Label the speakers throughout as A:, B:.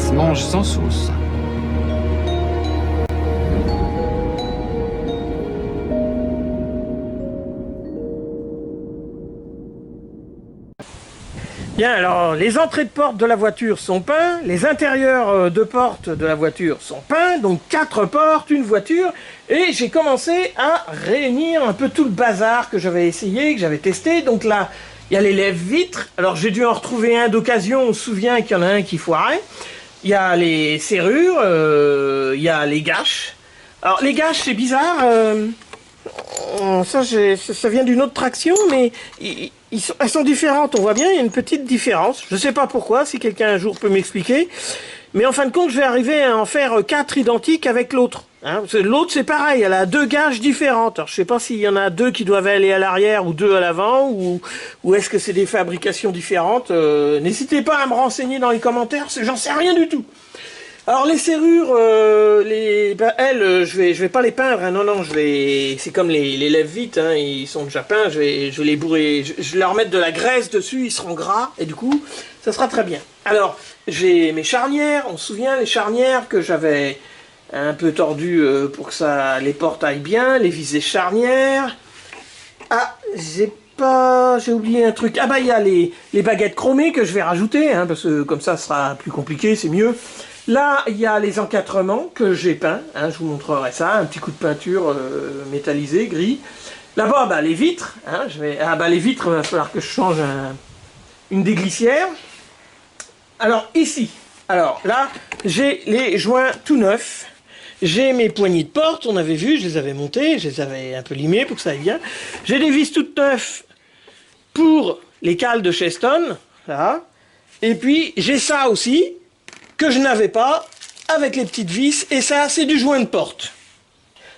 A: se mange sans sauce.
B: Bien, alors les entrées de porte de la voiture sont peints, les intérieurs de porte de la voiture sont peints, donc 4 portes, une voiture, et j'ai commencé à réunir un peu tout le bazar que j'avais essayé, que j'avais testé. Donc là, il y a les lève-vitres, alors j'ai dû en retrouver un d'occasion, on se souvient qu'il y en a un qui foirait. Il y a les serrures, il y a les gâches. Alors les gâches, c'est bizarre, ça vient d'une autre traction, mais elles sont différentes, on voit bien, il y a une petite différence. Je ne sais pas pourquoi, si quelqu'un un jour peut m'expliquer. Mais en fin de compte, je vais arriver à en faire 4 identiques avec l'autre. Hein. L'autre, c'est pareil, elle a 2 gages différentes. Alors, je ne sais pas s'il y en a 2 qui doivent aller à l'arrière ou 2 à l'avant, ou est-ce que c'est des fabrications différentes. N'hésitez pas à me renseigner dans les commentaires, j'en sais rien du tout. Alors les serrures, elles, je vais pas les peindre, hein, non, c'est comme les lève-vites, hein, ils sont déjà peints, je vais les bourrer, je vais leur mettre de la graisse dessus, ils seront gras, et du coup, ça sera très bien. Alors, j'ai mes charnières, on se souvient, les charnières que j'avais un peu tordues pour que les portes aillent bien, les visées charnières. Ah, j'ai oublié un truc. Ah bah, il y a les baguettes chromées que je vais rajouter, hein, parce que comme ça, ce sera plus compliqué, c'est mieux. Là, il y a les encadrements que j'ai peints, hein, je vous montrerai ça, un petit coup de peinture métallisé, gris. Là-bas, bah, les vitres, hein, les vitres, il va falloir que je change une des glissières. Alors, ici, là, j'ai les joints tout neufs, j'ai mes poignées de porte, on avait vu, je les avais montées, je les avais un peu limées pour que ça aille bien. J'ai des vis toutes neuves pour les cales de Cheston, là, et puis j'ai ça aussi, que je n'avais pas, avec les petites vis, et ça, c'est du joint de porte.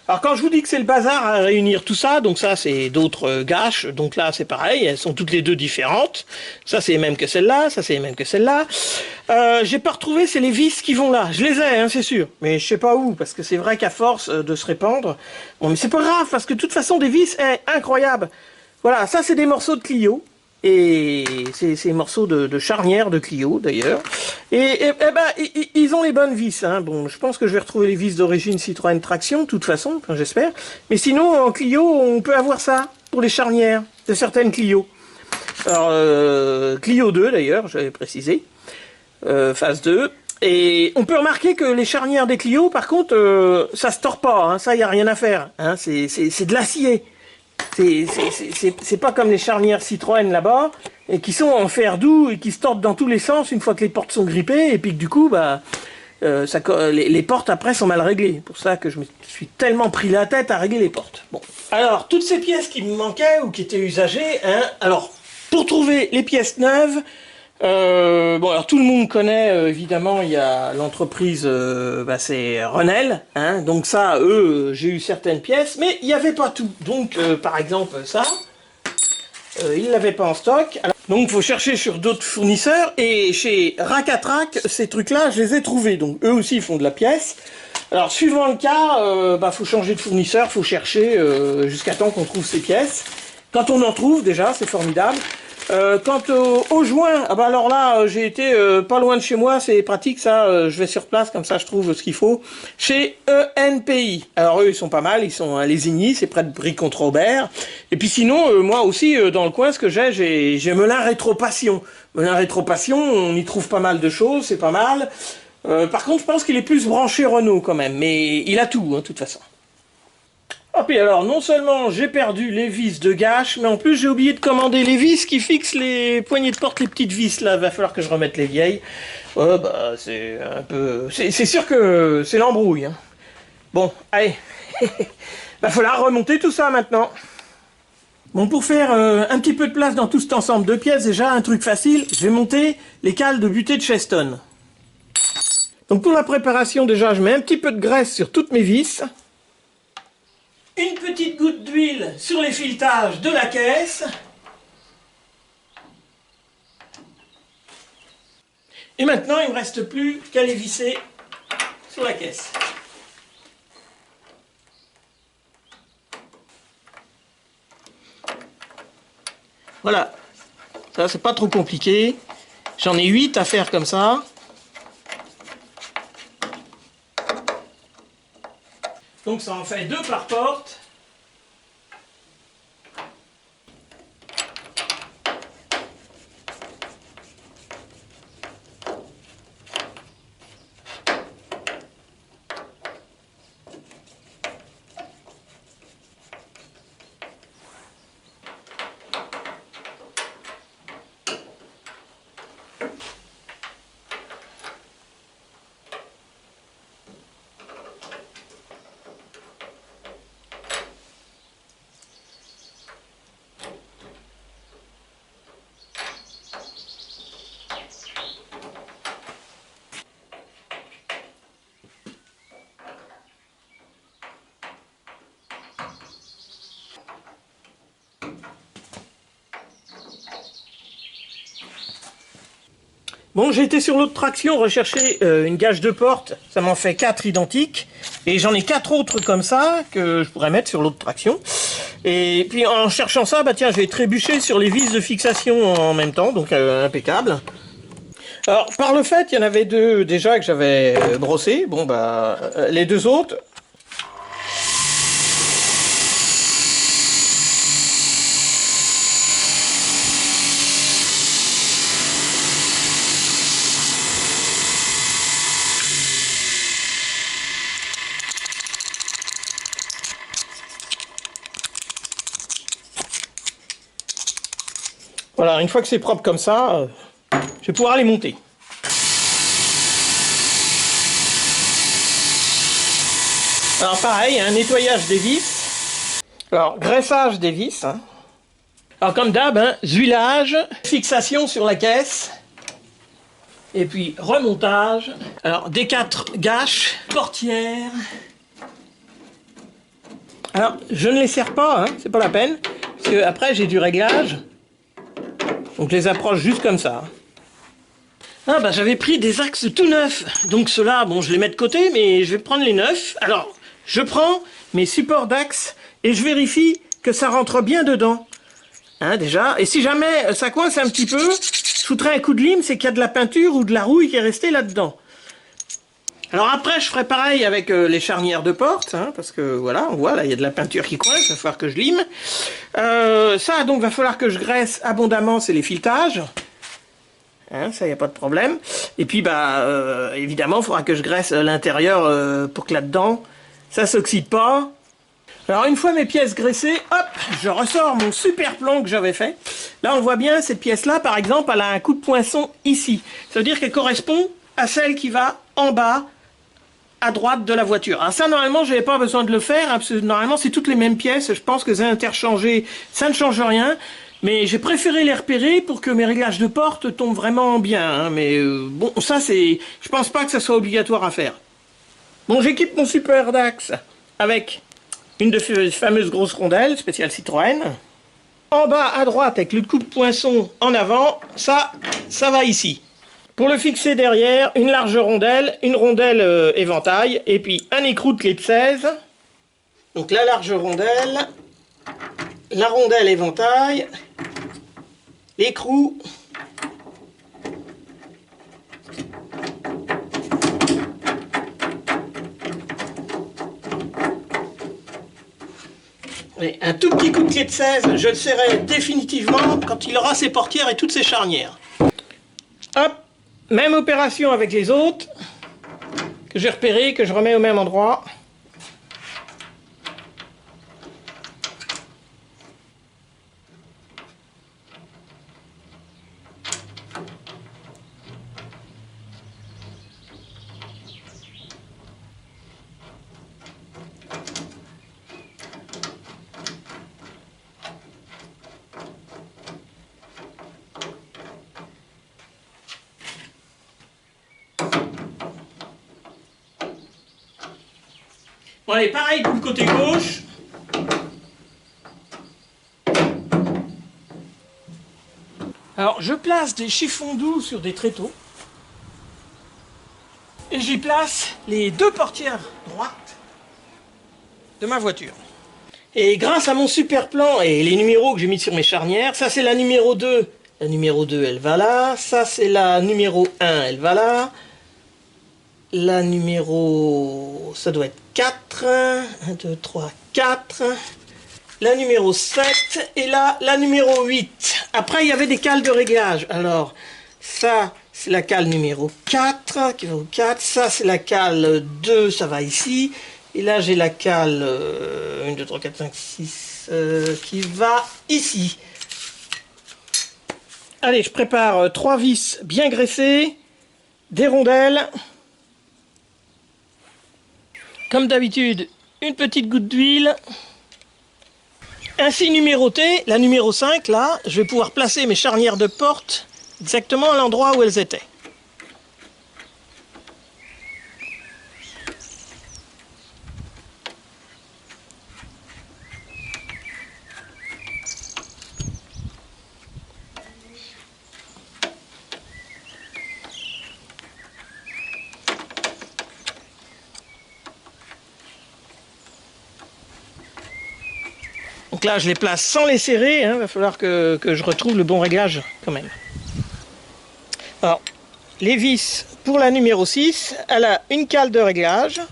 B: Alors quand je vous dis que c'est le bazar à réunir tout ça, donc ça c'est d'autres gâches, donc là c'est pareil, elles sont toutes les deux différentes. Ça c'est les mêmes que celle-là, ça c'est les mêmes que celle-là. J'ai pas retrouvé, c'est les vis qui vont là. Je les ai, hein, c'est sûr, mais je sais pas où, parce que c'est vrai qu'à force de se répandre, bon mais c'est pas grave, parce que de toute façon des vis, incroyable. Voilà, ça c'est des morceaux de Clio. Et c'est ces morceaux de charnière de Clio d'ailleurs. Et ils ont les bonnes vis. Hein. Bon, je pense que je vais retrouver les vis d'origine Citroën Traction, de toute façon, enfin, j'espère. Mais sinon, en Clio, on peut avoir ça pour les charnières de certaines Clio. Alors, Clio 2 d'ailleurs, j'avais précisé, phase 2. Et on peut remarquer que les charnières des Clio, par contre, ça se tord pas. Hein. Ça, il n'y a rien à faire. Hein. C'est de l'acier. C'est pas comme les charnières Citroën là-bas, et qui sont en fer doux et qui se tordent dans tous les sens une fois que les portes sont grippées, et puis que du coup, bah, les portes après sont mal réglées. C'est pour ça que je me suis tellement pris la tête à régler les portes. Bon. Alors, toutes ces pièces qui me manquaient ou qui étaient usagées, hein, alors, pour trouver les pièces neuves, alors tout le monde connaît, évidemment, il y a l'entreprise, c'est Renel, hein, donc ça, j'ai eu certaines pièces, mais il n'y avait pas tout. Donc, par exemple, ça, ils ne l'avaient pas en stock. Alors, donc, il faut chercher sur d'autres fournisseurs, et chez Racatrac, ces trucs-là, je les ai trouvés. Donc, eux aussi, ils font de la pièce. Alors, suivant le cas, faut changer de fournisseur, faut chercher jusqu'à temps qu'on trouve ces pièces. Quand on en trouve, déjà, c'est formidable. Quant aux joints, alors là, j'ai été pas loin de chez moi, c'est pratique ça, je vais sur place, comme ça je trouve ce qu'il faut. Chez ENPI. Alors eux, ils sont pas mal, ils sont à Lésigny, c'est près de Brie-contre-Aubert. Et puis sinon, moi aussi, dans le coin, ce que j'ai Melun Rétro-Passion. Melun Rétro-Passion, on y trouve pas mal de choses, c'est pas mal. Par contre, je pense qu'il est plus branché Renault quand même, mais il a tout, hein, de toute façon. Hop, et alors, non seulement j'ai perdu les vis de gâche, mais en plus j'ai oublié de commander les vis qui fixent les poignées de porte, les petites vis, là, va falloir que je remette les vieilles. C'est un peu... C'est sûr que c'est l'embrouille, hein. Bon, allez, va falloir remonter tout ça maintenant. Bon, pour faire un petit peu de place dans tout cet ensemble de pièces, déjà, un truc facile, je vais monter les cales de butée de Cheston. Donc pour la préparation, déjà, je mets un petit peu de graisse sur toutes mes vis. Une petite goutte d'huile sur les filetages de la caisse. Et maintenant, il ne me reste plus qu'à les visser sur la caisse. Voilà. Ça, c'est pas trop compliqué. J'en ai 8 à faire comme ça. donc ça en fait 2 par porte. Bon, j'ai été sur l'autre traction rechercher une gage de porte, ça m'en fait 4 identiques, et j'en ai 4 autres comme ça que je pourrais mettre sur l'autre traction. Et puis en cherchant ça, bah tiens, j'ai trébuché sur les vis de fixation en même temps, donc impeccable. Alors par le fait, il y en avait 2 déjà que j'avais brossé, bon bah les 2 autres... Voilà, une fois que c'est propre comme ça, je vais pouvoir les monter. Alors pareil, un nettoyage des vis. Alors, graissage des vis. Hein. Alors comme d'hab, hein, huilage, fixation sur la caisse. Et puis remontage. Alors des 4 gâches, portières. Alors, je ne les serre pas, hein, c'est pas la peine. Parce que après j'ai du réglage. Donc je les approche juste comme ça. Ah bah j'avais pris des axes tout neufs. Donc ceux-là, bon je les mets de côté, mais je vais prendre les neufs. Alors, je prends mes supports d'axes et je vérifie que ça rentre bien dedans. Hein, déjà. Et si jamais ça coince un petit peu, je foutrais un coup de lime, c'est qu'il y a de la peinture ou de la rouille qui est restée là-dedans. Alors après, je ferai pareil avec les charnières de porte, hein, parce que voilà, on voit, là, il y a de la peinture qui coince, il va falloir que je lime. Ça, donc, va falloir que je graisse abondamment, c'est les filetages. Hein, ça, il n'y a pas de problème. Et puis, bah, évidemment, il faudra que je graisse l'intérieur pour que là-dedans, ça s'oxyde pas. Alors, une fois mes pièces graissées, hop, je ressors mon super plan que j'avais fait. Là, on voit bien, cette pièce-là, par exemple, elle a un coup de poinçon ici. Ça veut dire qu'elle correspond à celle qui va en bas, à droite de la voiture. Alors ça, normalement, je n'avais pas besoin de le faire, hein, parce que normalement, c'est toutes les mêmes pièces. Je pense que c'est interchangé, ça ne change rien. Mais j'ai préféré les repérer pour que mes réglages de porte tombent vraiment bien. Hein, mais bon, ça, c'est... Je pense pas que ça soit obligatoire à faire. Bon, j'équipe mon super d'axe avec une de ces fameuses grosses rondelles, spéciale Citroën. En bas, à droite, avec le coupe-poinçon en avant, ça va ici. Pour le fixer derrière, une large rondelle, une rondelle éventail, et puis un écrou de clé de 16. Donc la large rondelle, la rondelle éventail, l'écrou, et un tout petit coup de clé de 16, je le serrai définitivement quand il aura ses portières et toutes ses charnières. Hop! Même opération avec les autres, que j'ai repéré, que je remets au même endroit. Bon allez, pareil pour le côté gauche. Alors je place des chiffons doux sur des tréteaux. Et j'y place les 2 portières droites de ma voiture. Et grâce à mon super plan et les numéros que j'ai mis sur mes charnières, ça c'est la numéro 2. La numéro 2 elle va là, ça c'est la numéro 1 elle va là. la numéro... ça doit être 4. 1, 2, 3, 4. La numéro 7 et là, la numéro 8. Après, il y avait des cales de réglage. Alors, ça, c'est la cale numéro 4 qui va au 4. Ça, c'est la cale 2, ça va ici. Et là, j'ai la cale 1, 2, 3, 4, 5, 6 qui va ici. Allez, je prépare 3 vis bien graissées, des rondelles. Comme d'habitude, une petite goutte d'huile. Ainsi numérotée, la numéro 5, là, je vais pouvoir placer mes charnières de porte exactement à l'endroit où elles étaient. Donc là, je les place sans les serrer, hein, va falloir que je retrouve le bon réglage quand même. Alors, les vis pour la numéro 6, elle a une cale de réglage.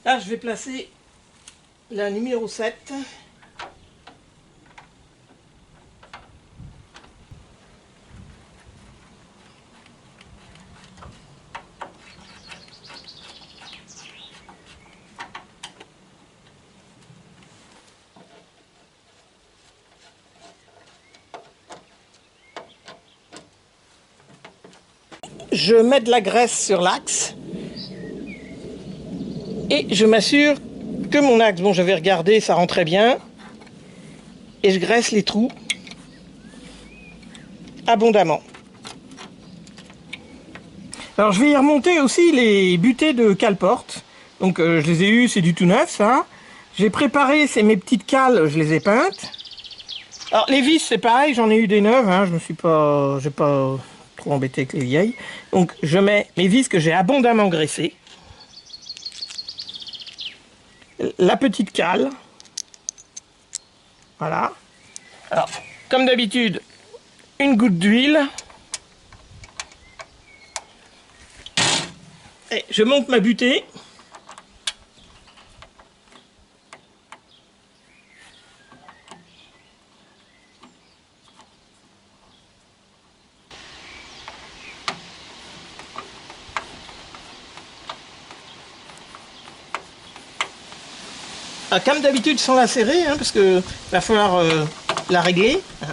B: Là, je vais placer la numéro 7. Je mets de la graisse sur l'axe et je m'assure que mon axe, bon, j'avais regardé, ça rentrait bien, et je graisse les trous abondamment. Alors je vais y remonter aussi les butées de cale-porte. Donc je les ai eues, c'est du tout neuf ça. J'ai préparé, c'est mes petites cales, je les ai peintes. Alors les vis c'est pareil, j'en ai eu des neuves, hein, j'ai pas trop embêté avec les vieilles. Donc je mets mes vis que j'ai abondamment graissées. La petite cale. Voilà. Alors, comme d'habitude, une goutte d'huile. Et je monte ma butée. Ah, comme d'habitude sans la serrer, hein, parce que va falloir la régler. Hein.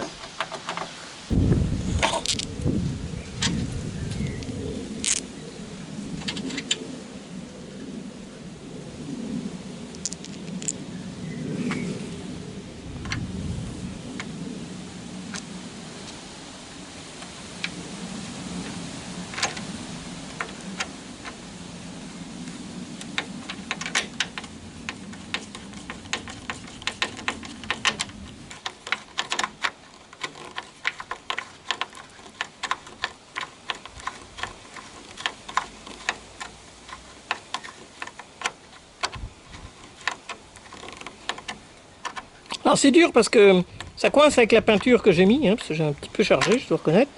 B: Alors c'est dur parce que ça coince avec la peinture que j'ai mis, hein, parce que j'ai un petit peu chargé, je dois reconnaître.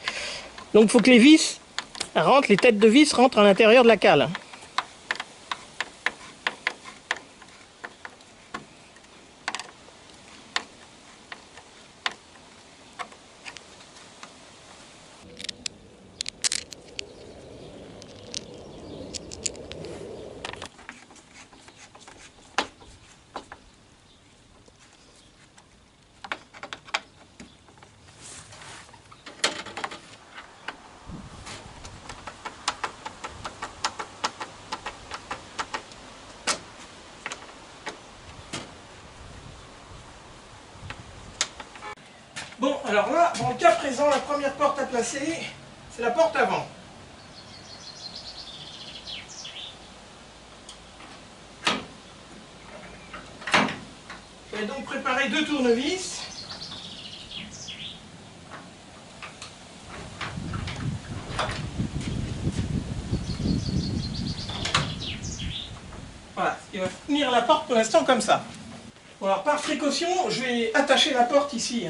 B: Donc il faut que les vis rentrent, les têtes de vis rentrent à l'intérieur de la cale. Bon, alors là, dans le cas présent, la première porte à placer, c'est la porte avant. Je vais donc préparer 2 tournevis. Voilà, il va tenir la porte pour l'instant comme ça. Bon, alors par précaution, je vais attacher la porte ici.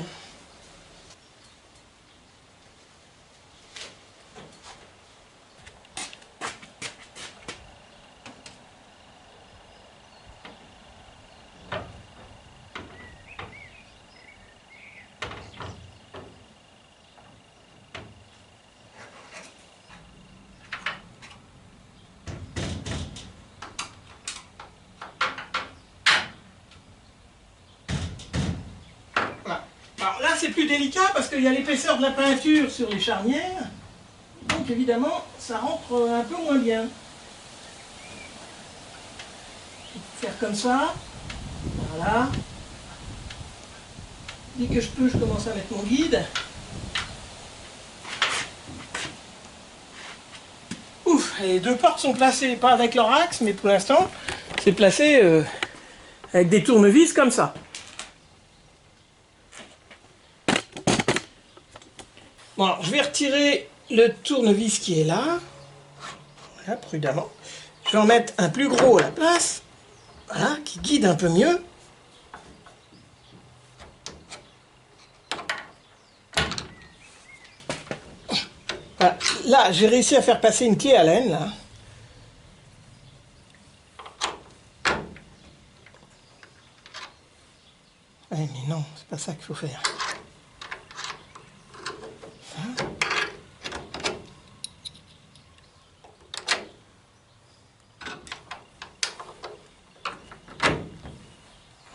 B: Alors là, c'est plus délicat parce qu'il y a l'épaisseur de la peinture sur les charnières. Donc évidemment, ça rentre un peu moins bien. Je vais faire comme ça. Voilà. Dès que je peux, je commence à mettre mon guide. Ouf, les 2 portes sont placées, pas avec leur axe, mais pour l'instant, c'est placé avec des tournevis comme ça. Bon, alors, je vais retirer le tournevis qui est là. Voilà, prudemment. Je vais en mettre un plus gros à la place. Voilà, qui guide un peu mieux. Voilà. Là, j'ai réussi à faire passer une clé Allen, là. Ouais, mais non, c'est pas ça qu'il faut faire.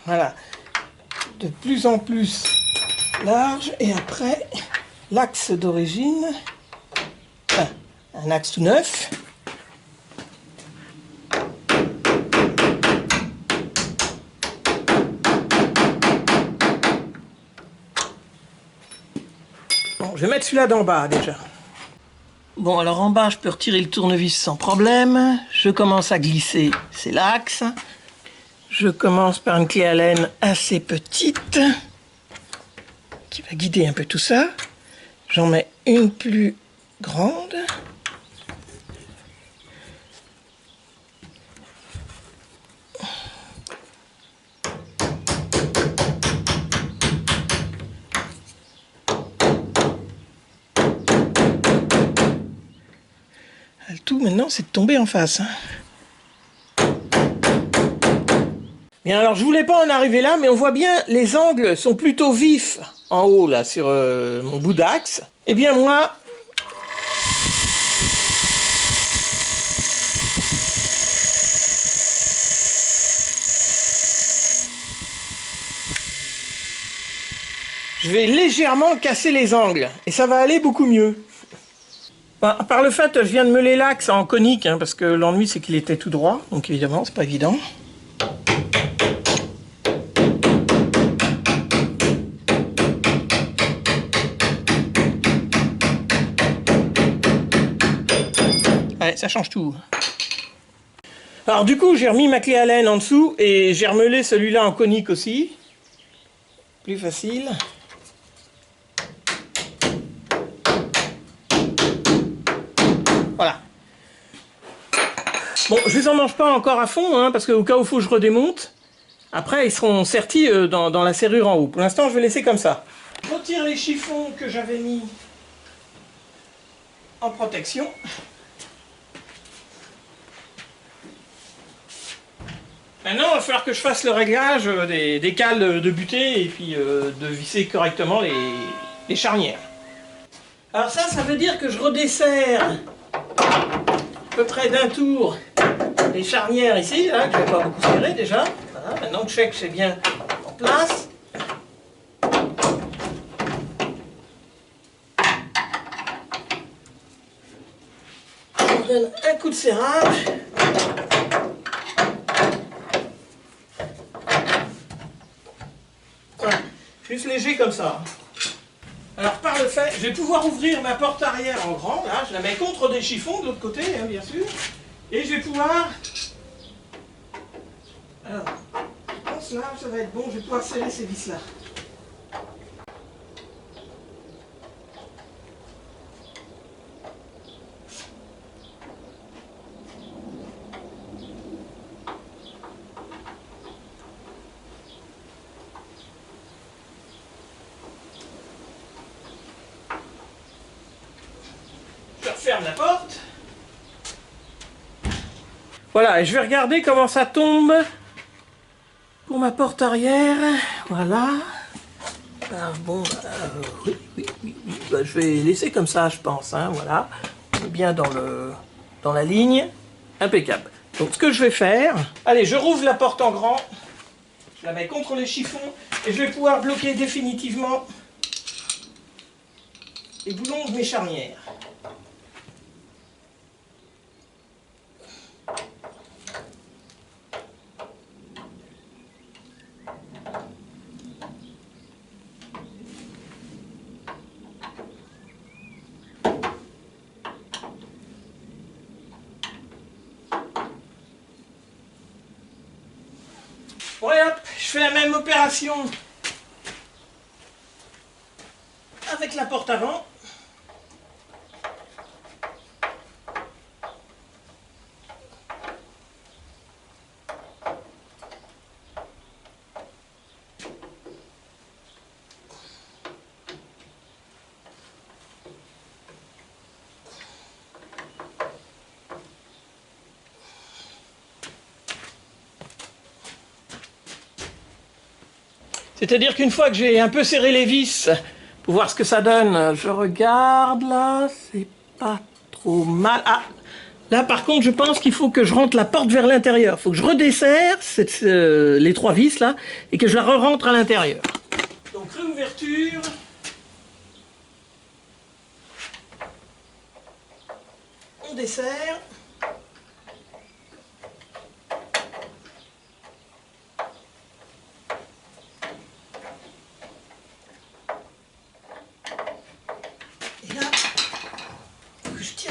B: Voilà, de plus en plus large, et après, l'axe d'origine, enfin, un axe tout neuf. Bon, je vais mettre celui-là d'en bas déjà. Bon, alors en bas, je peux retirer le tournevis sans problème. Je commence à glisser, c'est l'axe. Je commence par une clé Allen assez petite qui va guider un peu tout ça. J'en mets une plus grande. Le tout maintenant, c'est de tomber en face. Bien, alors je voulais pas en arriver là, mais on voit bien les angles sont plutôt vifs en haut là sur mon bout d'axe. Eh bien moi, je vais légèrement casser les angles et ça va aller beaucoup mieux. Par le fait, je viens de meuler l'axe en conique, parce que l'ennui c'est qu'il était tout droit, donc évidemment c'est pas évident. Allez, ça change tout. Alors du coup, j'ai remis ma clé Allen en dessous et j'ai remeulé celui-là en conique aussi. Plus facile. Voilà. Bon, je les en mange pas encore à fond, parce qu'au cas où il faut que je redémonte. Après, ils seront sertis dans la serrure en haut. Pour l'instant, je vais laisser comme ça. Je retire les chiffons que j'avais mis en protection. Maintenant, il va falloir que je fasse le réglage des cales de butée et puis de visser correctement les charnières. Alors ça veut dire que je redesserre à peu près d'un tour les charnières ici, là, que je ne vais pas beaucoup serrer déjà. Voilà, maintenant que je sais que c'est bien en place. Je donne un coup de serrage. Voilà, juste léger comme ça. Alors par le fait, je vais pouvoir ouvrir ma porte arrière en grand, là, je la mets contre des chiffons de l'autre côté, hein, bien sûr. Et je vais pouvoir... Alors, je pense là, ça va être bon, je vais pouvoir serrer ces vis-là. Je referme la porte. Voilà, et je vais regarder comment ça tombe pour ma porte arrière. Voilà. Ah, bon, oui. Bah, je vais laisser comme ça, je pense. Hein, voilà. On est bien dans la ligne. Impeccable. Donc, ce que je vais faire... Allez, je rouvre la porte en grand. Je la mets contre les chiffons. Et je vais pouvoir bloquer définitivement les boulons de mes charnières. Ouais, hop, je fais la même opération avec la porte avant. C'est-à-dire qu'une fois que j'ai un peu serré les vis, pour voir ce que ça donne, je regarde là, c'est pas trop mal. Ah, là par contre je pense qu'il faut que je rentre la porte vers l'intérieur. Il faut que je redesserre les trois vis là, et que je la re-rentre à l'intérieur. Donc réouverture. On desserre.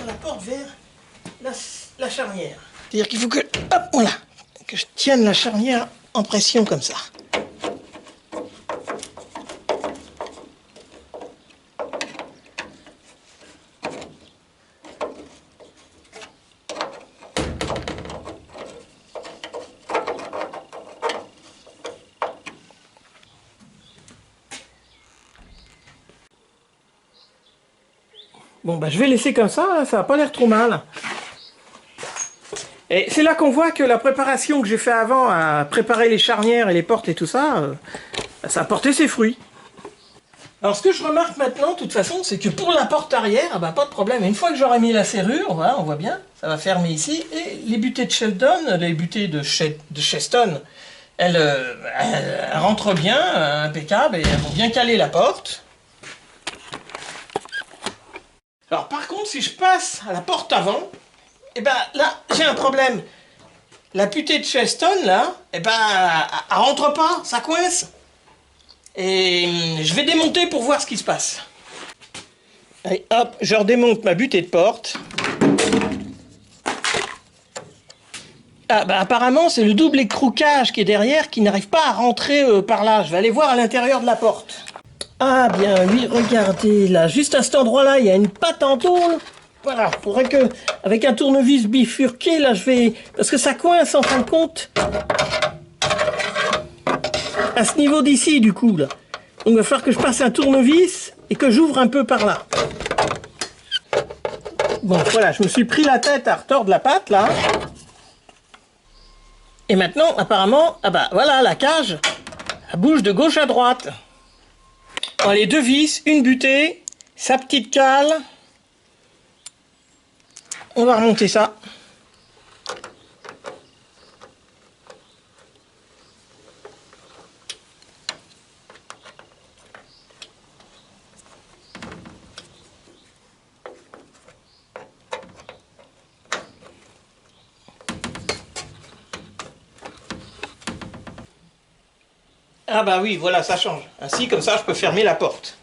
B: La porte vers la charnière. C'est-à-dire qu'il faut que, hop, voilà, que je tienne la charnière en pression comme ça. Bon, bah, je vais laisser comme ça n'a pas l'air trop mal. Et c'est là qu'on voit que la préparation que j'ai fait avant à préparer les charnières et les portes et tout ça, ça a porté ses fruits. Alors ce que je remarque maintenant, de toute façon, c'est que pour la porte arrière, bah, pas de problème. Une fois que j'aurai mis la serrure, voilà, on voit bien, ça va fermer ici. Et les butées de Sheldon, les butées de Cheston, elles rentrent bien, impeccables, et elles vont bien caler la porte. Alors par contre, si je passe à la porte avant, et ben là, j'ai un problème. La butée de Cheston, là, et ben, elle rentre pas, ça coince. Et je vais démonter pour voir ce qui se passe. Allez, hop, je redémonte ma butée de porte. Ah, bah apparemment, c'est le double écrouquage qui est derrière qui n'arrive pas à rentrer par là. Je vais aller voir à l'intérieur de la porte. Ah bien oui, regardez là, juste à cet endroit-là, il y a une patte en tôle. Voilà, faudrait que, avec un tournevis bifurqué, là je vais... Parce que ça coince en fin de compte. À ce niveau d'ici, du coup, là. Donc il va falloir que je passe un tournevis et que j'ouvre un peu par là. Bon, voilà, je me suis pris la tête à retordre la patte, là. Et maintenant, apparemment, ah bah voilà, la cage, elle bouge de gauche à droite. Bon, les deux vis, une butée, sa petite cale. On va remonter ça. Ah bah oui, voilà, ça change. Ainsi, comme ça, je peux fermer la porte.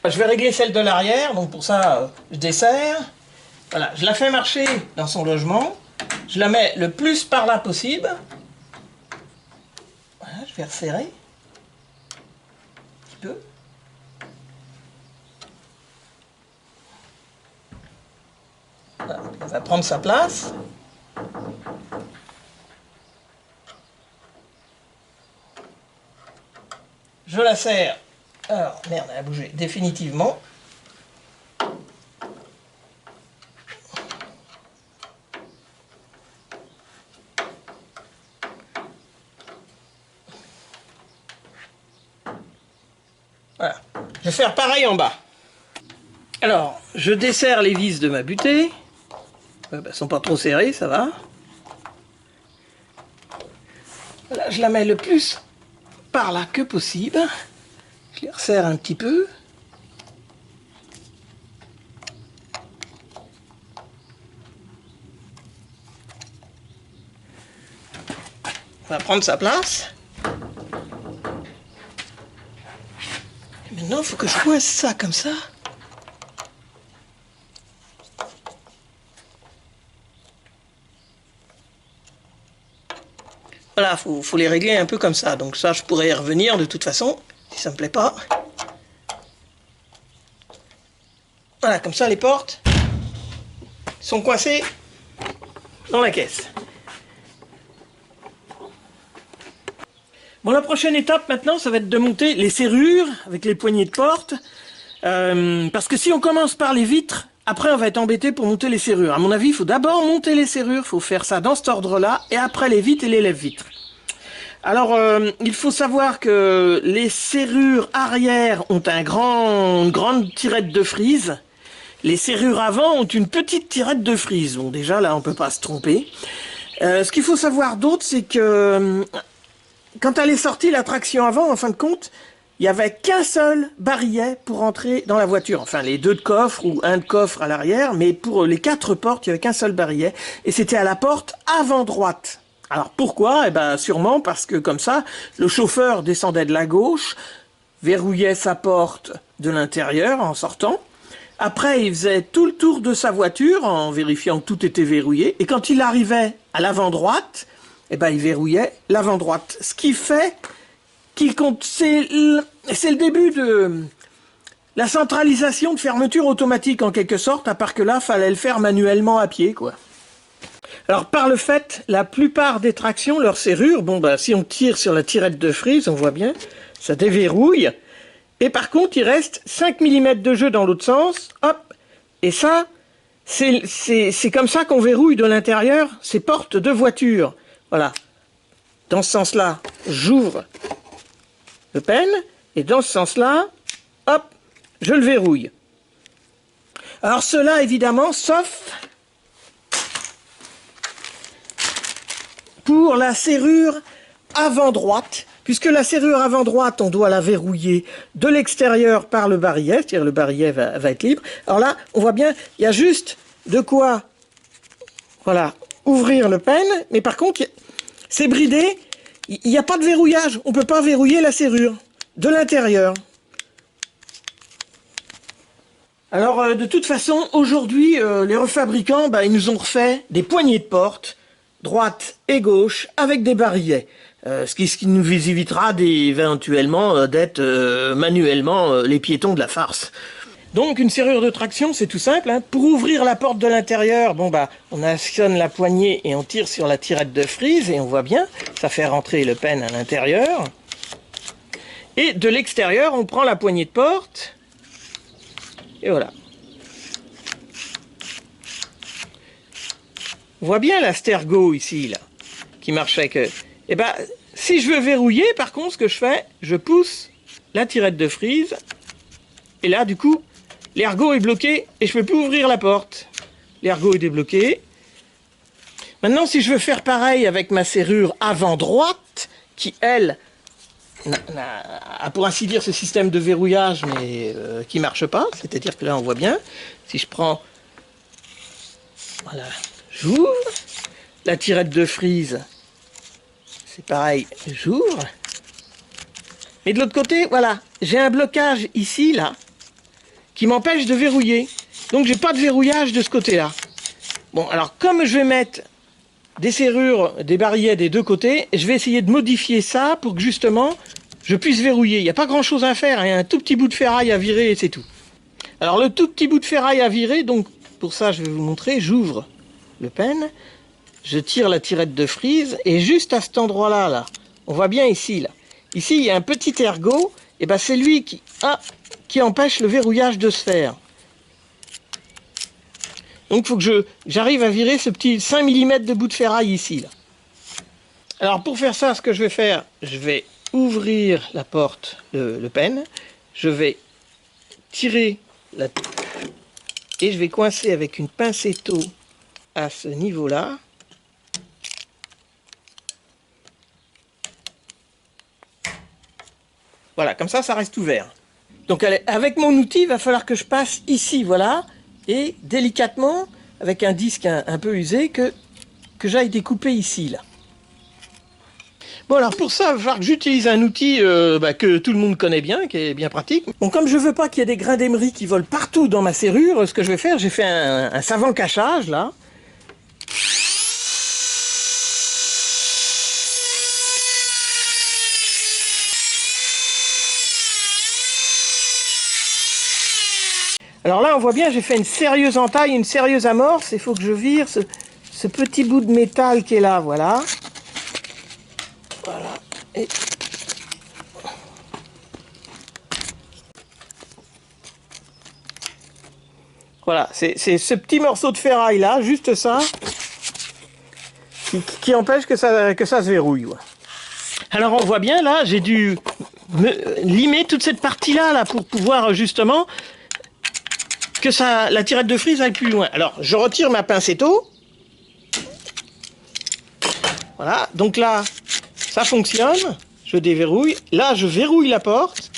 B: Je vais régler celle de l'arrière, donc pour ça, je desserre. Voilà, je la fais marcher dans son logement. Je la mets le plus par là possible. Voilà, je vais resserrer. Un petit peu. Voilà, elle va prendre sa place. Je la serre. Alors, merde, elle a bougé définitivement. Voilà. Je vais faire pareil en bas. Alors, je desserre les vis de ma butée. Elles sont pas trop serrées, ça va. Voilà, je la mets le plus par là que possible. Je les resserre un petit peu. On va prendre sa place. Et maintenant, il faut que je coince ça comme ça. Voilà, faut les régler un peu comme ça. Donc ça, je pourrais y revenir de toute façon, si ça me plaît pas. Voilà, comme ça, les portes sont coincées dans la caisse. Bon, la prochaine étape maintenant, ça va être de monter les serrures avec les poignées de porte. Parce que si on commence par les vitres, après on va être embêté pour monter les serrures. À mon avis, il faut d'abord monter les serrures, il faut faire ça dans cet ordre-là, et après les vitres et les lève-vitres. Alors, il faut savoir que les serrures arrière ont une grande tirette de frise. Les serrures avant ont une petite tirette de frise. Bon, déjà, là, on peut pas se tromper. Ce qu'il faut savoir d'autre, c'est que quand elle est sortie, la traction avant, en fin de compte, il n'y avait qu'un seul barillet pour entrer dans la voiture. Enfin, les deux de coffre ou un de coffre à l'arrière, mais pour les 4 portes, il n'y avait qu'un seul barillet. Et c'était à la porte avant droite. Alors pourquoi? Eh ben sûrement parce que comme ça, le chauffeur descendait de la gauche, verrouillait sa porte de l'intérieur en sortant. Après, il faisait tout le tour de sa voiture en vérifiant que tout était verrouillé. Et quand il arrivait à l'avant droite, eh ben il verrouillait l'avant droite. Ce qui fait qu'il compte, c'est le début de la centralisation de fermeture automatique en quelque sorte, à part que là, fallait le faire manuellement à pied, quoi. Alors par le fait, la plupart des tractions, leurs serrures, bon bah si on tire sur la tirette de frise, on voit bien, ça déverrouille. Et par contre, il reste 5 mm de jeu dans l'autre sens, hop, et ça, c'est comme ça qu'on verrouille de l'intérieur ces portes de voiture. Voilà. Dans ce sens-là, j'ouvre le pen, et dans ce sens-là, hop, je le verrouille. Alors cela, évidemment, sauf pour la serrure avant droite, puisque la serrure avant droite, on doit la verrouiller de l'extérieur par le barillet, c'est-à-dire le barillet va être libre. Alors là, on voit bien, il y a juste de quoi, voilà, ouvrir le pen, mais par contre, c'est bridé, il n'y a pas de verrouillage, on ne peut pas verrouiller la serrure de l'intérieur. Alors, de toute façon, aujourd'hui, les refabricants, ils nous ont refait des poignées de porte, droite et gauche, avec des barillets. Ce qui nous évitera éventuellement d'être manuellement les piétons de la farce. Donc une serrure de traction, c'est tout simple, hein. Pour ouvrir la porte de l'intérieur, on actionne la poignée et on tire sur la tirette de frise, et on voit bien, ça fait rentrer le pen à l'intérieur. Et de l'extérieur, on prend la poignée de porte, et voilà. On voit bien la stergo ici, là, qui marche avec... Eh ben, si je veux verrouiller, par contre, ce que je fais, je pousse la tirette de frise, et là, du coup, l'ergot est bloqué, et je ne peux plus ouvrir la porte. L'ergot est débloqué. Maintenant, si je veux faire pareil avec ma serrure avant droite, qui, elle, a pour ainsi dire ce système de verrouillage, mais qui ne marche pas, c'est-à-dire que là, on voit bien, si je prends... Voilà, j'ouvre, la tirette de frise, c'est pareil, j'ouvre. Mais de l'autre côté, voilà, j'ai un blocage ici, là. qui m'empêche de verrouiller. Donc j'ai pas de verrouillage de ce côté-là. Bon, alors comme je vais mettre des serrures, des barillet des deux côtés, je vais essayer de modifier ça pour que justement je puisse verrouiller. Il n'y a pas grand-chose à faire, il y a un tout petit bout de ferraille à virer et c'est tout. Alors le tout petit bout de ferraille à virer, donc pour ça je vais vous montrer, j'ouvre le pen, je tire la tirette de frise et juste à cet endroit-là, là, on voit bien ici, là. Ici il y a un petit ergot, et ben c'est lui qui empêche le verrouillage de se faire. Donc il faut que j'arrive à virer ce petit 5 mm de bout de ferraille ici, là. Alors pour faire ça, ce que je vais faire, je vais ouvrir la porte, le pen, je vais tirer et je vais coincer avec une pincetto à ce niveau-là. Voilà, comme ça reste ouvert. Donc avec mon outil, il va falloir que je passe ici, voilà, et délicatement, avec un disque un peu usé, que j'aille découper ici, là. Bon, alors pour ça, il va falloir que j'utilise un outil que tout le monde connaît bien, qui est bien pratique. Bon, comme je veux pas qu'il y ait des grains d'émery qui volent partout dans ma serrure, ce que je vais faire, j'ai fait un savant cachage, là. Alors là, on voit bien, j'ai fait une sérieuse entaille, une sérieuse amorce. Il faut que je vire ce petit bout de métal qui est là, voilà. Voilà. Et voilà, c'est ce petit morceau de ferraille là, juste ça, qui empêche que ça se verrouille. Ouais. Alors on voit bien là, j'ai dû limer toute cette partie là pour pouvoir justement que la tirette de frise aille plus loin. Alors je retire ma pincetto. Voilà, donc là ça fonctionne, je déverrouille, là je verrouille la porte,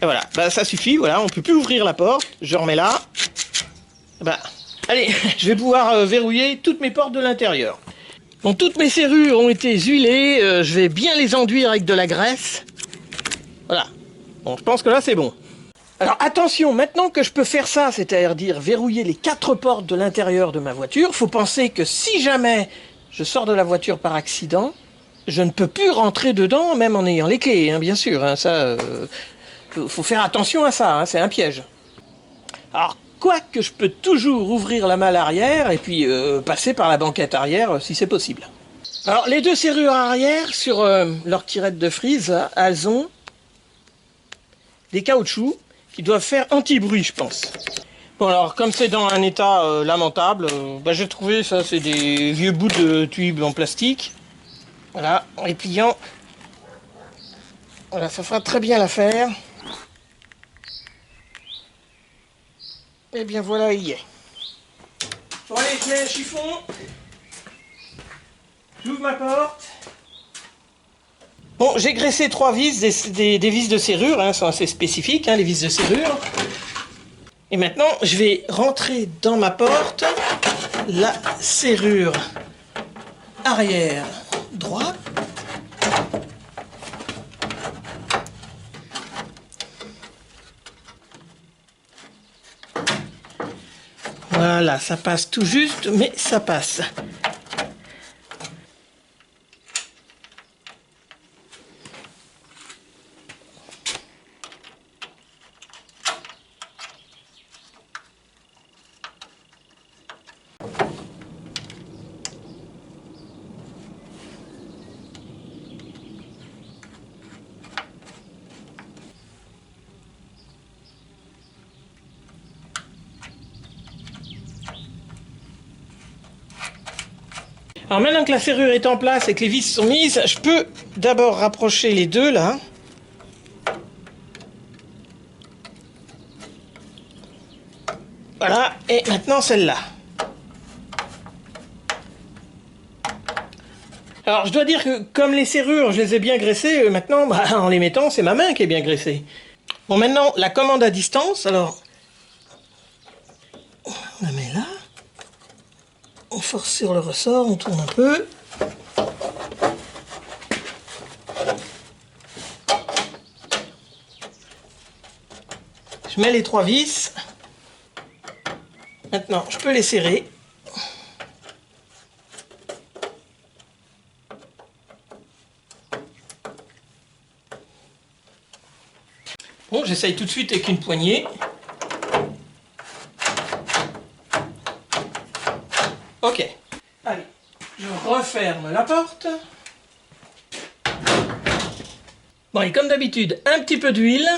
B: et voilà, ça suffit, voilà, on ne peut plus ouvrir la porte, je remets là, allez, je vais pouvoir verrouiller toutes mes portes de l'intérieur. Bon, toutes mes serrures ont été huilées, je vais bien les enduire avec de la graisse, voilà, bon, je pense que là c'est bon. Alors attention, maintenant que je peux faire ça, c'est-à-dire verrouiller les 4 portes de l'intérieur de ma voiture, il faut penser que si jamais je sors de la voiture par accident, je ne peux plus rentrer dedans, même en ayant les clés, hein, bien sûr. Hein, ça, faut faire attention à ça, hein, c'est un piège. Alors, quoique je peux toujours ouvrir la malle arrière et puis passer par la banquette arrière si c'est possible. Alors, les deux serrures arrière, sur leur tirette de frise, elles ont des caoutchoucs qui doivent faire anti-bruit, je pense. Bon, alors, comme c'est dans un état lamentable, j'ai trouvé ça, c'est des vieux bouts de tubes en plastique. Voilà, en les pliant, voilà, ça fera très bien l'affaire. Et bien voilà, il y est. Bon allez, je mets un chiffon. J'ouvre ma porte. Bon, j'ai graissé 3 vis, des vis de serrure, hein, sont assez spécifiques, hein, les vis de serrure. Et maintenant, je vais rentrer dans ma porte la serrure arrière droite. Voilà, ça passe tout juste, mais ça passe. Alors maintenant que la serrure est en place et que les vis sont mises, je peux d'abord rapprocher les deux là. Voilà, et maintenant celle-là. Alors je dois dire que comme les serrures, je les ai bien graissées, maintenant en les mettant, c'est ma main qui est bien graissée. Bon, maintenant la commande à distance, alors on la met là. On force sur le ressort, on tourne un peu. Je Je mets les 3 vis. Maintenant, je peux les serrer. Bon, j'essaye tout de suite avec une poignée. Ok. Allez, je referme la porte. Bon, et comme d'habitude, un petit peu d'huile.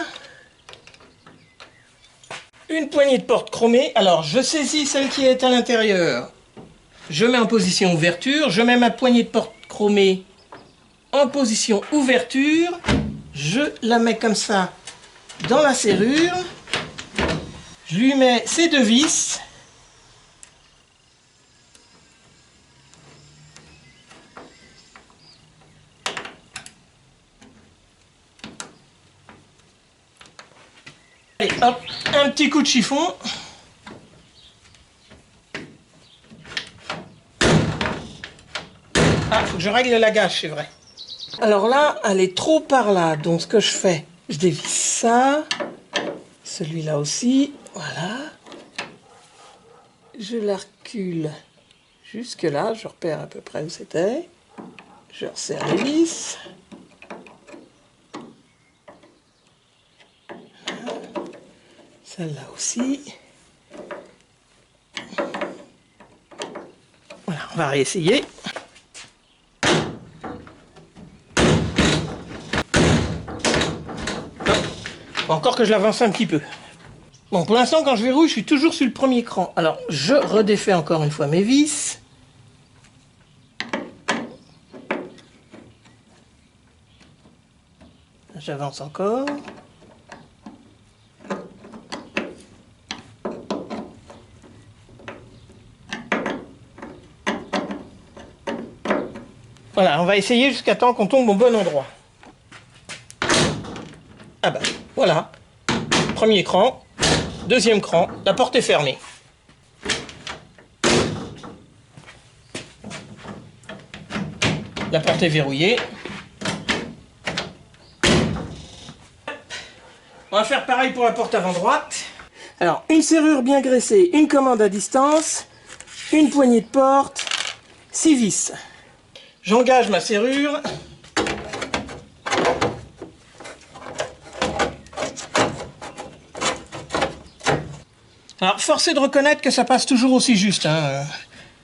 B: Une poignée de porte chromée. Alors, je saisis celle qui est à l'intérieur. Je mets en position ouverture. Je mets ma poignée de porte chromée en position ouverture. Je la mets comme ça dans la serrure. Je lui mets ces 2 vis. Allez, hop, un petit coup de chiffon. Ah, faut que je règle la gâche, c'est vrai. Alors là, elle est trop par là, donc ce que je fais, je dévisse ça, celui-là aussi, voilà. Je la recule jusque là, je repère à peu près où c'était. Je resserre les vis. Celle-là aussi. Voilà, on va réessayer. Encore que je l'avance un petit peu. Bon, pour l'instant, quand je verrouille, je suis toujours sur le premier cran. Alors, je redéfais encore une fois mes vis. J'avance encore. Voilà, on va essayer jusqu'à temps qu'on tombe au bon endroit. Ah bah, voilà. Premier cran, deuxième cran, la porte est fermée. La porte est verrouillée. On va faire pareil pour la porte avant droite. Alors, une serrure bien graissée, une commande à distance, une poignée de porte, 6 vis. J'engage ma serrure. Alors, force est de reconnaître que ça passe toujours aussi juste. Hein.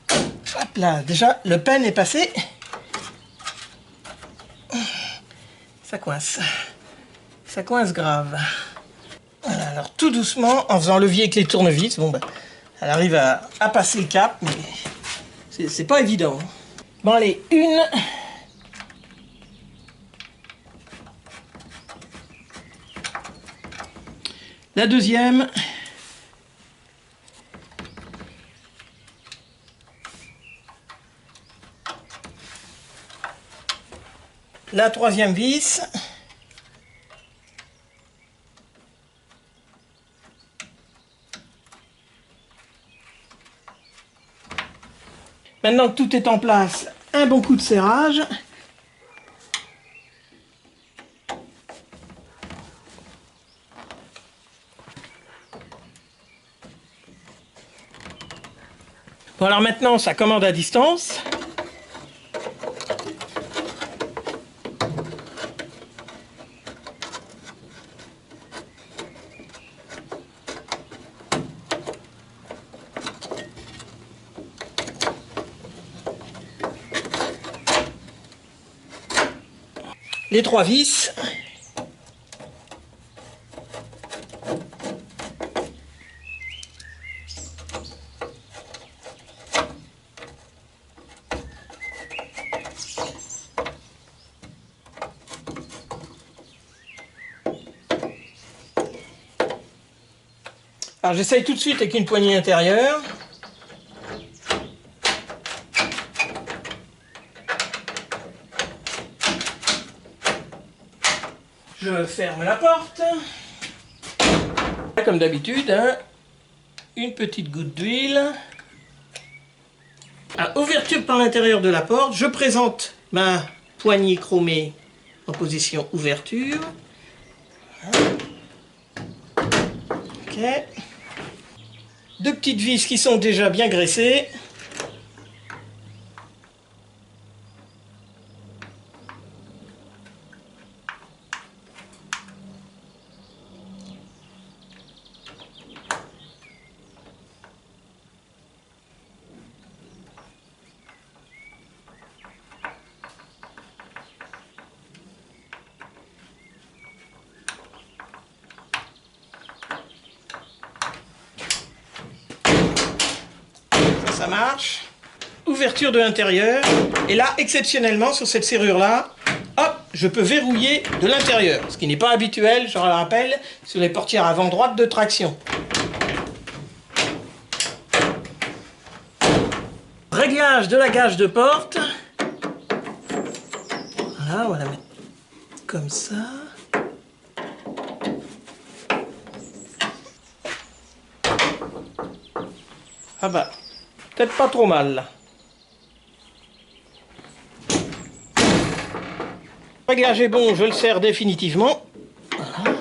B: Hop là, déjà, le pen est passé. Ça coince. Ça coince grave. Voilà, alors tout doucement, en faisant levier avec les tournevis, bon ben, elle arrive à passer le cap, mais c'est pas évident. Bon allez, une. La deuxième. La troisième vis. Maintenant que tout est en place, un bon coup de serrage. Bon alors maintenant, ça commande à distance. Les 3 vis. Alors j'essaye tout de suite avec une poignée intérieure. Je ferme la porte. Comme d'habitude, hein, une petite goutte d'huile. À ouverture par l'intérieur de la porte, je présente ma poignée chromée en position ouverture. Ok. Deux petites vis qui sont déjà bien graissées. Ça marche. Ouverture de l'intérieur. Et là, exceptionnellement, sur cette serrure-là, hop, je peux verrouiller de l'intérieur. Ce qui n'est pas habituel, je le rappelle, sur les portières avant droite de traction. Réglage de la gage de porte. Voilà, on va la mettre comme ça. Ah bah, peut-être pas trop mal là. Le réglage est bon, je le serre définitivement. Voilà.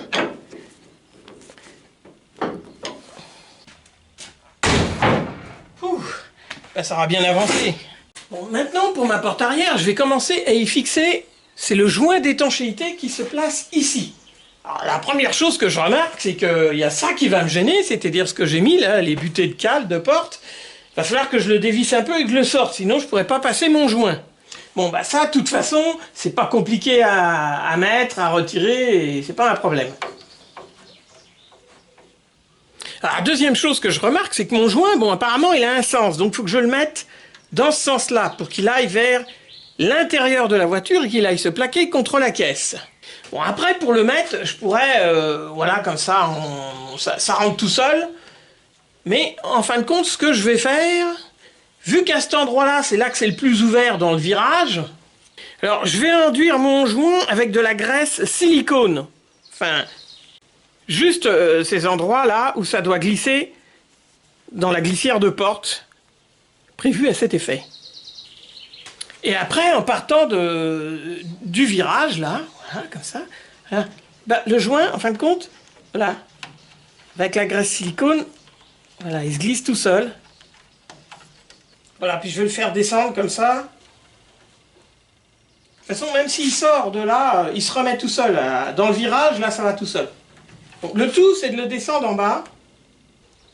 B: Ben, ça aura bien avancé. Bon, maintenant pour ma porte arrière, je vais commencer à y fixer, c'est le joint d'étanchéité qui se place ici. Alors, la première chose que je remarque, c'est qu'il y a ça qui va me gêner, c'est-à-dire ce que j'ai mis là, les butées de cale, de porte. Il va falloir que je le dévisse un peu et que je le sorte, sinon je pourrais pas passer mon joint. Bon, bah ça, de toute façon, c'est pas compliqué à mettre, à retirer, et c'est pas un problème. Alors, la deuxième chose que je remarque, c'est que mon joint, bon, apparemment, il a un sens, donc il faut que je le mette dans ce sens-là, pour qu'il aille vers l'intérieur de la voiture et qu'il aille se plaquer contre la caisse. Bon, après, pour le mettre, je pourrais, voilà, comme ça, ça rentre tout seul. Mais, en fin de compte, ce que je vais faire, vu qu'à cet endroit-là, c'est là que c'est le plus ouvert dans le virage, alors, je vais enduire mon joint avec de la graisse silicone. Enfin, juste ces endroits-là où ça doit glisser dans la glissière de porte, prévue à cet effet. Et après, en partant du virage, là, voilà, comme ça, hein, bah, le joint, en fin de compte, voilà, avec la graisse silicone, voilà, il se glisse tout seul. Voilà, puis je vais le faire descendre comme ça. De toute façon, même s'il sort de là, il se remet tout seul. Dans le virage, là, ça va tout seul. Donc, le tout, c'est de le descendre en bas.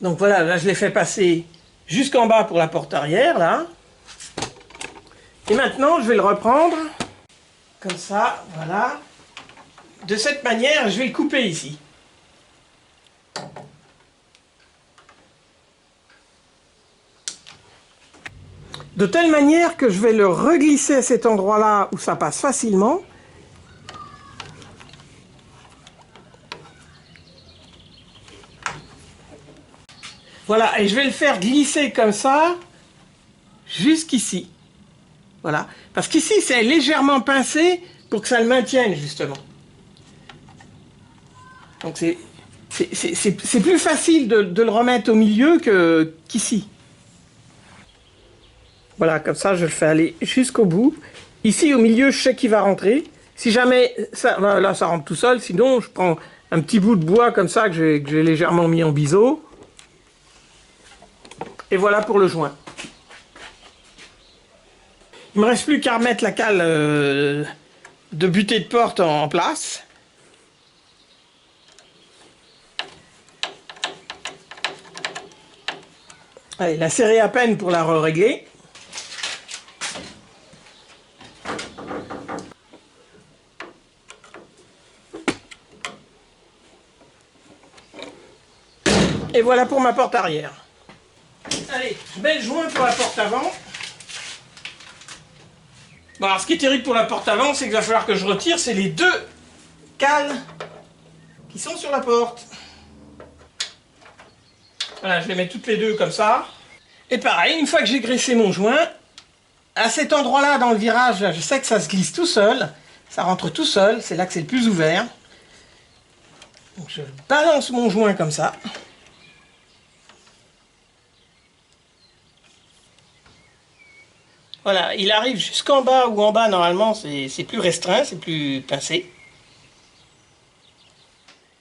B: Donc voilà, là, je l'ai fait passer jusqu'en bas pour la porte arrière, là. Et maintenant, je vais le reprendre, comme ça, voilà. De cette manière, je vais le couper ici. De telle manière que je vais le reglisser à cet endroit-là où ça passe facilement. Voilà, et je vais le faire glisser comme ça, jusqu'ici. Voilà, parce qu'ici c'est légèrement pincé pour que ça le maintienne justement. Donc c'est plus facile de le remettre au milieu qu'ici. Voilà, comme ça je le fais aller jusqu'au bout. Ici au milieu je sais qu'il va rentrer. Si jamais, ça, là ça rentre tout seul, sinon je prends un petit bout de bois comme ça que j'ai légèrement mis en biseau. Et voilà pour le joint. Il me reste plus qu'à remettre la cale de butée de porte en place. Allez, la serrer à peine pour la régler. Et voilà pour ma porte arrière. Allez, je mets le joint pour la porte avant. Bon, alors ce qui est terrible pour la porte avant, c'est qu'il va falloir que je retire, c'est les deux cales qui sont sur la porte. Voilà, je les mets toutes les deux comme ça. Et pareil, une fois que j'ai graissé mon joint, à cet endroit-là, dans le virage, là, je sais que ça se glisse tout seul. Ça rentre tout seul, c'est là que c'est le plus ouvert. Donc je balance mon joint comme ça. Voilà, il arrive jusqu'en bas, ou en bas, normalement, c'est plus restreint, c'est plus pincé.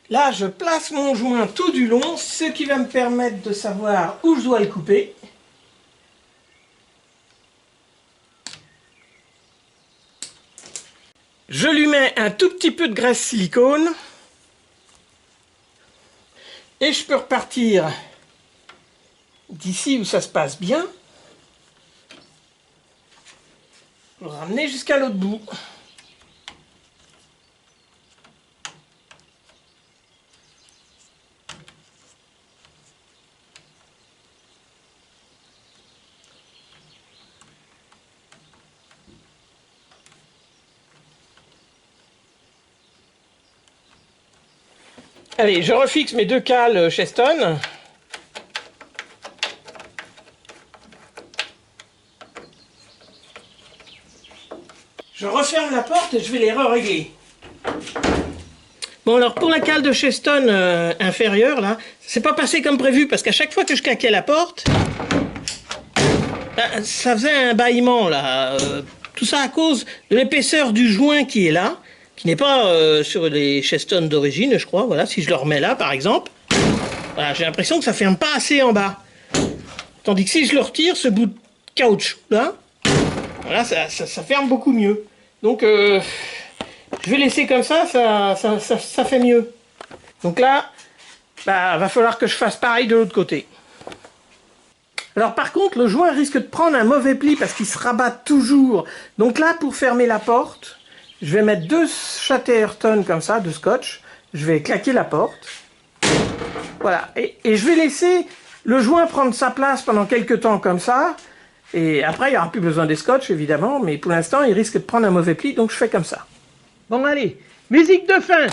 B: Là, je place mon joint tout du long, ce qui va me permettre de savoir où je dois le couper. Je lui mets un tout petit peu de graisse silicone. Et je peux repartir d'ici où ça se passe bien. Le ramener jusqu'à l'autre bout. Allez, je refixe mes deux cales Cheston. Je referme la porte et je vais les régler. Bon, alors pour la cale de Cheston inférieure, là, c'est pas passé comme prévu parce qu'à chaque fois que je claquais la porte, ça faisait un bâillement là. Tout ça à cause de l'épaisseur du joint qui est là, qui n'est pas sur les Cheston d'origine, je crois. Voilà, si je le remets là, par exemple, voilà, j'ai l'impression que ça ferme pas assez en bas. Tandis que si je le retire, ce bout de caoutchouc là, voilà, ça ferme beaucoup mieux. Donc, je vais laisser comme ça, ça fait mieux. Donc là, va falloir que je fasse pareil de l'autre côté. Alors par contre, le joint risque de prendre un mauvais pli parce qu'il se rabat toujours. Donc là, pour fermer la porte, je vais mettre deux châtés Ayrton comme ça, de scotch. Je vais claquer la porte. Voilà. Et je vais laisser le joint prendre sa place pendant quelques temps comme ça. Et après, il n'y aura plus besoin des scotch, évidemment. Mais pour l'instant, il risque de prendre un mauvais pli, donc je fais comme ça. Bon, allez, musique de fin!